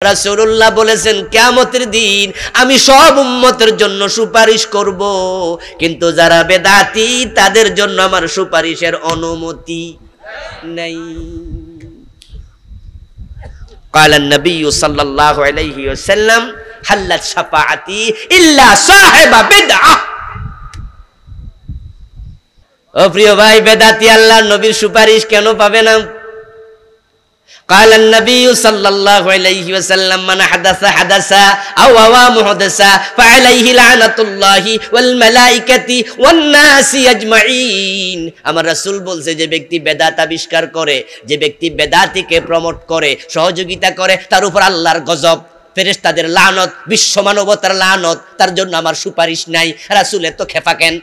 রাসূলুল্লাহ বলেছেন কিয়ামতের দিন আমি সব উম্মতের জন্য সুপারিশ করব, কিন্তু যারা বেদাতি তাদের জন্য আমার সুপারিশের অনুমতি নাই। قال النبي صلى الله عليه وسلم حلت شفاعتي إلا صاحب بدعة। ও প্রিয় ভাই, বেদাতি আল্লাহর নবীর সুপারিশ কেন পাবে না? قال النبي صلى الله عليه وسلم من حدث حدثا أو هوى محدثا فعليه لعنة الله والملائكة والناس أجمعين। আমার রাসূল বলছে যে ব্যক্তি বেদাত আবিষ্কার করে, যে ব্যক্তি বেদাতিকে প্রমোট করে, সহযোগিতা করে, তার উপর আল্লাহর গজব, ফেরেশতাদের লানত, বিশ্ব মানবতার লানত, তার জন্য আমার সুপারিশ নাই। রাসূলের তো খেপা কেন?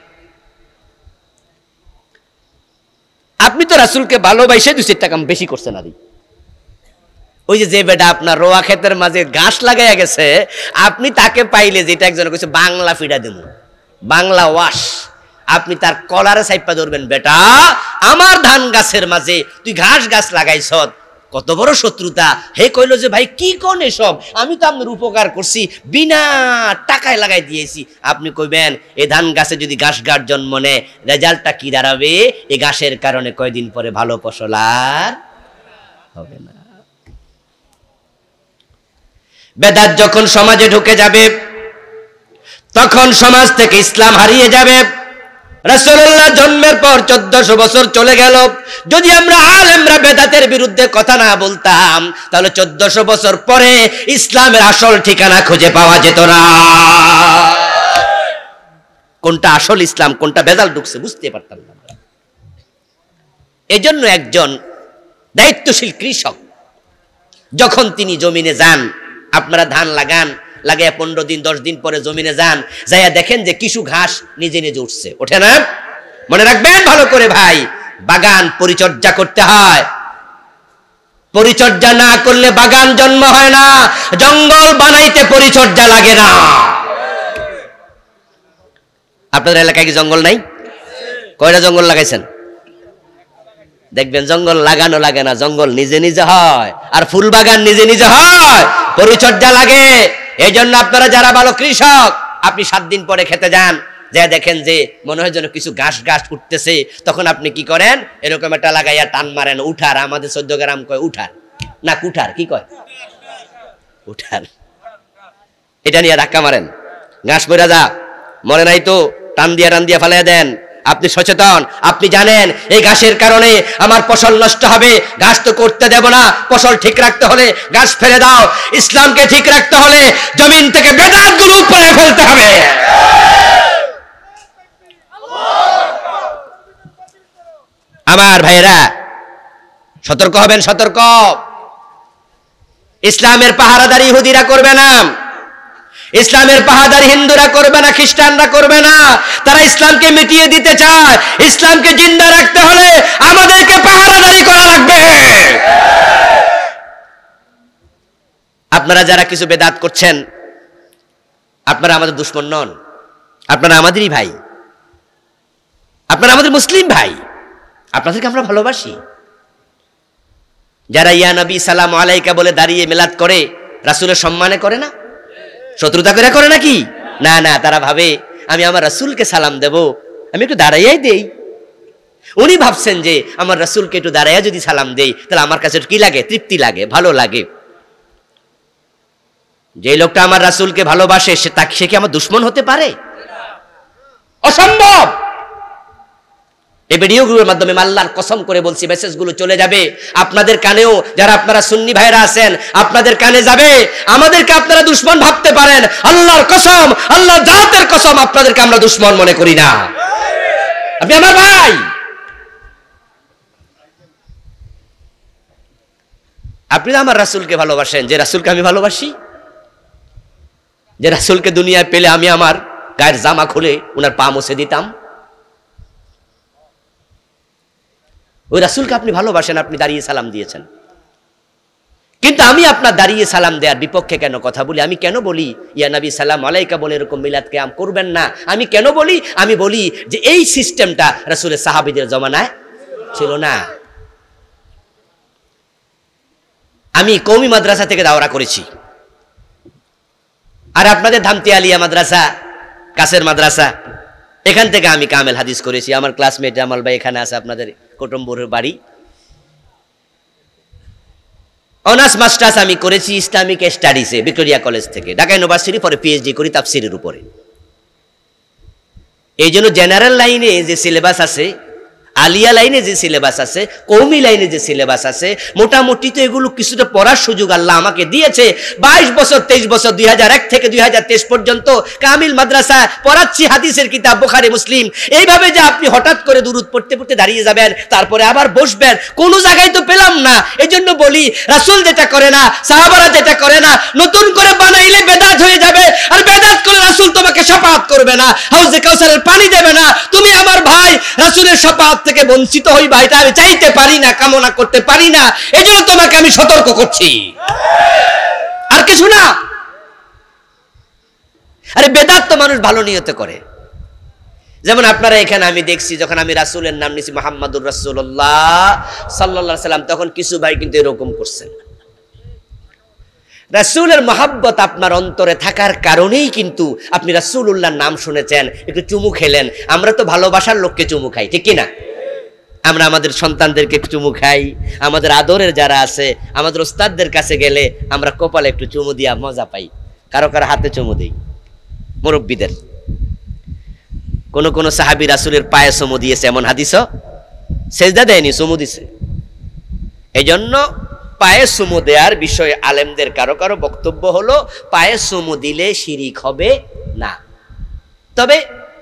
আপনি তো রাসূলকে ভালোবাসে 2 টাকা বেশি করছেন। আর ওই যে বেটা আপনার রোয়া ক্ষেতের মাঝে ঘাস লাগাইয়া গেছে, আপনি তাকে পাইলে, যেটা একজন কইছে বাংলা ফিডা দেব, বাংলা ওয়াশ, আপনি তার কলারে সাইপা ধরবেন, বেটা আমার ধান গাছের মাঝে তুই ঘাস গাছ লাগাইছ, কত বড় শত্রুতা। হে কইল যে ভাই কি কোন এসব, আমি তো আপনার উপকার করছি, বিনা টাকায় লাগাই দিয়েছি। আপনি কইবেন এই ধান গাছে যদি ঘাস গাছ জন্ম নেয়, রেজাল্টটা কি দাঁড়াবে? এই ঘাসের কারণে কয়দিন পরে ভালো ফসল আর হবে না। বেদাত যখন সমাজে ঢুকে যাবে, তখন সমাজ থেকে ইসলাম হারিয়ে যাবে। রাসূলুল্লাহ জন্মের পর 1400 বছর চলে গেল, যদি আমরা আলেমরা বেদাতের বিরুদ্ধে কথা না বলতাম, তাহলে 1400 বছর পরে ইসলামের আসল ঠিকানা খুঁজে পাওয়া যেত না। কোনটা আসল ইসলাম, কোনটা বেদাল ঢুকছে বুঝতে পারতাম না। এজন্য একজন দায়িত্বশীল কৃষক যখন তিনি জমিনে যান, আপনারা ধান লাগান, লাগাইয়া 15 দিন 10 দিন পরে জমিনে যান, যাইয়া দেখেন যে কিছু ঘাস নিজে নিজে উঠছে, ওঠে না? মনে রাখবেন ভালো করে ভাই, বাগান পরিচর্যা করতে হয়। পরিচর্যা না করলে বাগান জন্ম হয় না। জঙ্গল বানাইতে পরিচর্যা লাগে না। আপনাদের এলাকায় কি জঙ্গল নাই? কয়টা জঙ্গল লাগাইছেন? দেখবেন জঙ্গল লাগানো লাগে না, জঙ্গল নিজে নিজে হয়। আর ফুল বাগান নিজে নিজে হয়, পরিচর্যা লাগে। এই জন্য আপনারা যারা ভালো কৃষক, আপনি 7 দিন পরে খেতে যান, যা দেখেন যে মনে হয় যেন কিছু ঘাস ঘাস উঠতেছে, তখন আপনি কি করেন? এরকম একটা লাগাইয়া টান মারেন, উঠার, আমাদের 14 গ্রাম কয় উঠার না কুঠার, কি কয়? উঠার। এটা নিয়ে ধাক্কা মারেন, ঘাস পড়া যা, মনে নাই তো, টান দিয়া ফালাইয়া দেন। আপনি সচেতন, আপনি জানেন এই ঘাসের কারণে আমার ফসল নষ্ট হবে, ঘাস তো করতে দেব না। ফসল ঠিক রাখতে হলে ঘাস ফেলে দাও, ইসলামকে ঠিক রাখতে হলে জমিন থেকে বেদাতগুলো উপরে ফেলতে হবে। আমার ভাইয়েরা সতর্ক হবেন, সতর্ক। ইসলামের পাহারাদারি ইহুদিরা করবে না, ইসলামের পাহারাদারি হিন্দুরা করবে না, খ্রিস্টানরা করবে না। তারা ইসলামকে মিটিয়ে দিতে চায়। ইসলামকে জিন্দা রাখতে হলে আমাদেরকে পাহারাদারি করা লাগবে। আপনারা যারা কিছু বেদাত করছেন, আপনারা আমাদের দুশমন নন, আপনারা আমাদেরই ভাই, আপনারা আমাদের মুসলিম ভাই, আপনাদেরকে আমরা ভালোবাসি। যারা ইয়া নবী সালাম আলাইকা বলে দাঁড়িয়ে মিলাদ করে, রাসূলের সম্মানে করে না, শত্রুতা করে করে নাকি? না না, তারা ভাবে আমি আমার রাসূলকে সালাম দেব, আমি একটু দাঁড়াইয়াই দেই। উনি ভাবছেন যে আমার রাসূলকে একটু দাঁড়াইয়া যদি সালাম দেই, তাহলে আমার কাছে কি লাগে? তৃপ্তি লাগে, ভালো লাগে। যে লোকটা আমার রাসূলকে ভালোবাসে, সে কি আমার দুশমন হতে পারে? অসম্ভব। এই ভিডিওগুলোর মাধ্যমে আল্লাহর কসম করে বলছি, মেসেজগুলো চলে যাবে আপনাদের কানেও। যারা আপনারা সুন্নি ভাইরা আছেন, আপনাদের কানে যাবে। আমাদেরকে আপনারা দুশমন ভাবতে পারেন, আল্লাহর কসম, আল্লাহর জাতের কসম, আপনাদেরকে আমরা দুশমন মনে করি না। আপনি আমার ভাই। আপনি আমার রাসূলকে ভালোবাসেন, যে রাসূলকে আমি ভালোবাসি, যে রাসূলকে দুনিয়ায় পেলে আমি আমার গায়ের জামা খুলে ওনার পা মুছে দিতাম। ওই রাসূলকে আপনি ভালোবাসেন, আপনি দাঁড়িয়ে সালাম দিয়েছেন। কিন্তু আমি আপনার দাঁড়িয়ে সালাম দেওয়ার বিপক্ষে কেন কথা বলি? আমি কেন বলি ইয়া নবী সালাম আলাইকা বলে এরকম মিলাদ কিয়াম করবেন না? আমি কেন বলি? আমি বলি যে এই সিস্টেমটা রাসূলের সাহাবীদের জমানায় ছিল না। আমি কওমি মাদ্রাসা থেকে দাওরা করেছি, আর আপনাদের ধামতি আলিয়া মাদ্রাসা, কাছের মাদ্রাসা, এখান থেকে আমি কামেল হাদিস করেছি। আমার ক্লাসমেট জামাল ভাই এখানে আছে, আপনাদের কুটুম্বুরের বাড়ি। অনার্স মাস্টার্স আমি করেছি ইসলামিক স্টাডিজে ভিক্টোরিয়া কলেজ থেকে, ঢাকা ইউনিভার্সিটি, পরে পিএইচডি করি তাফসিরের উপরে। এই জন্য জেনারেল লাইনে যে সিলেবাস আছে, আলিয়া লাইনে যে সিলেবাস আছে, কৌমি লাইনে যে সিলেবাস আছে, মোটামুটি তো এগুলো কিছুটা পড়ার সুযোগ আল্লাহ আমাকে দিয়েছে। 22 বছর 23 বছর 2001 থেকে 2023 পর্যন্ত কামিল মাদ্রাসা পড়াচ্ছি হাদিসের কিতাব বুখারী মুসলিম। এইভাবে যে আপনি হঠাৎ করে দুরূদ পড়তে পড়তে দাঁড়িয়ে যাবেন, তারপরে আবার বসবেন, কোনো জায়গায় তো পেলাম না। এজন্য বলি রাসূল যেটা করে না, সাহাবারা যেটা করে না, নতুন করে বানাইলে বেদাত হয়ে যাবে। আর বেদাত করে রাসূল তোমাকে শাফাআত করবে না, হাউজে কাউসারের পানি দেবে না। তুমি আমার ভাই রাসূলের শাফাআত থেকে বঞ্চিত হইবা, এটা আমি চাইতে পারি না, কামনা করতে পারি না। এজন্য তোমাকে আমি সতর্ক করছি, আর কিছু না। আরে বেদাত তো মানুষ ভালো নিয়তে করে। যেমন আপনারা এখানে আমি দেখছি, যখন আমি রাসূলের নাম নিছি মুহাম্মাদুর রাসূলুল্লাহ সাল্লাল্লাহু আলাইহি সাল্লাম, তখন কিছু ভাই কিন্তু এরকম করছেন। রাসূলের মহব্বত আপনার অন্তরে থাকার কারণেই কিন্তু আপনি রাসূলুল্লাহর নাম শুনেছেন, একটু চুমু খেলেন। আমরা তো ভালোবাসার লোককে চুমু খাই, ঠিক কি না? আমরা আমাদের সন্তানদেরকে চুমু খাই, আমাদের আদরের যারা আছে, আমাদের ওস্তাদদের কাছে গেলে আমরা কপালে একটু চুমু দিয়া মজা পাই, কারো কারো হাতে চুমু দিই, মুরব্বীদের। কোন কোন সাহাবী রাসূলের পায়ে চুমু দিয়েছে, এমন হাদিসও সেজদা দেয়নি, চুমু দিছে। এই জন্য পায়ে চুমু দেওয়ার বিষয়ে আলেমদের কারো কারো বক্তব্য হলো পায়ে চুমু দিলে শিরিক হবে না, তবে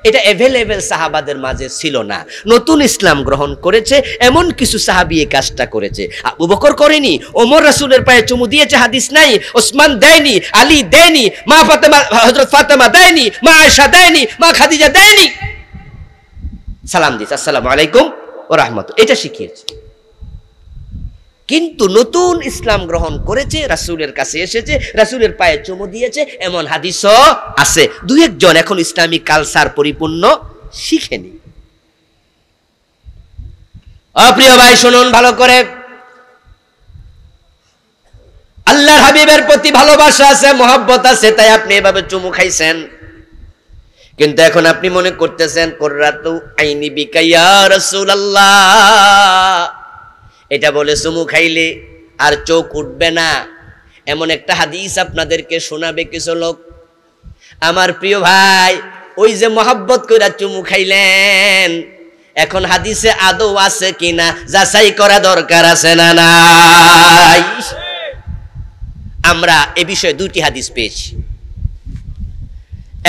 এটা এভেলেবেল সাহাবাদের মাঝে ছিল না। নতুন ইসলাম গ্রহণ করেছে এমন কিছু সাহাবী এই কাজটা করেছে। আবু বকর করেনি, ওমর রাসূলের পায়ে চুমু দিয়েছে হাদিস নাই, ওসমান দেয়নি, আলী দেয়নি, মা ফাতেমা, হযরত ফাতেমা দেয়নি, মা আয়েশা দেয়নি, মা খাদিজা দেয়নি। সালাম দিস, আসসালামু আলাইকুম ওয়া রাহমাতুল্লাহ, এটা শিখিয়েছে। কিন্তু নতুন ইসলাম গ্রহণ করেছে, রাসূলের কাছে এসেছে, রাসূলের পায়ে চুমু দিয়েছে, এমন হাদিসও আছে। দুই একজন এখন ইসলামিক কালচার পরিপূর্ণ শিখেনি। প্রিয় ভাই শুনুন ভালো করে, আল্লাহর হাবিবের প্রতি ভালোবাসা আছে, মহব্বত আছে, তাই আপনি এভাবে চুমু খাইছেন। কিন্তু এখন আপনি মনে করতেছেন কুররাতু আইনি বিকা ইয়া রাসূলুল্লাহ, এটা বলে চুমু খাইলে আর চোখ উঠবে না, এমন একটা হাদিস আপনাদেরকে শোনাবে কিছু লোক। আমার প্রিয় ভাই, ওই যে মহব্বত কইরা চুমু খাইলেন, এখন হাদিসে আদৌ আছে কিনা যাচাই করা দরকার আছে না নাই? আমরা এ বিষয়ে দুইটি হাদিস পেয়েছি,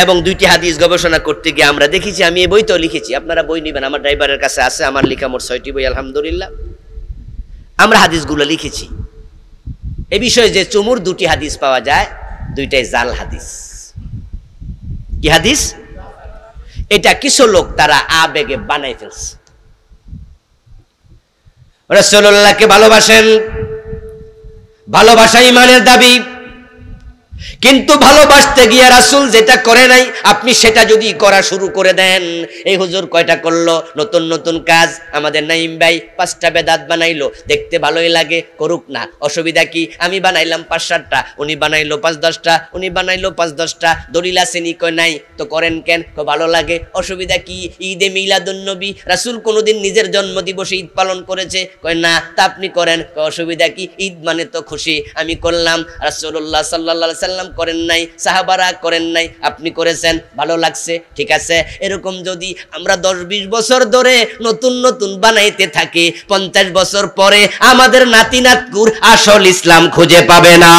এবং দুইটি হাদিস গবেষণা করতে গিয়ে আমরা দেখেছি, আমি এই বইতেও লিখেছি, আপনারা বই নেবেন, আমার ড্রাইভারের কাছে আছে, আমার লেখা মোট 6টি বই আলহামদুলিল্লাহ। আমরা হাদিসগুলো লিখেছি। এ বিষয়ে যে চুমুর দুটি হাদিস পাওয়া যায়, দুইটাই জাল হাদিস। কি হাদিস? এটা কিছু লোক তারা আবেগে বানাই ফেলছে। রাসূলুল্লাহকে ভালোবাসেন, ভালোবাসা ঈমানের দাবি, কিন্তু ভালোবাসতে গিয়ে রাসূল যেটা করে নাই আপনি সেটা যদি করা শুরু করে দেন, এই হুজুর কয়টা করলো নতুন নতুন কাজ, আমাদের নাইম ভাই 5টা বেদাত বানাইলো, দেখতে ভালোই লাগে, করুক না, অসুবিধা কি? আমি বানাইলাম 5-7টা, উনি বানাইলো 5-10টা, উনি বানাইলো 5-10টা, দলিল আসেনি, কয় নাই তো করেন কেন? কয় ভালো লাগে, অসুবিধা কি? ঈদে মিলাদুন নবী, রাসূল কোনোদিন নিজের জন্মদিবসে ঈদ পালন করেছে? কয় না, তা আপনি করেন। কয় অসুবিধা কি? ঈদ মানে তো খুশি, আমি করলাম। রাসূলুল্লাহ সাল্লাল্লাহু আলাইহি সাল্লাম করেন নাই, সাহাবারা করেন নাই, আপনি করেছেন, ভালো লাগছে, ঠিক আছে। এরকম যদি আমরা 10-20 বছর ধরে নতুন নতুন বানাইতে থাকি, 50 বছর পরে আমাদের নাতি নাতকুর আসল ইসলাম খুঁজে পাবে না।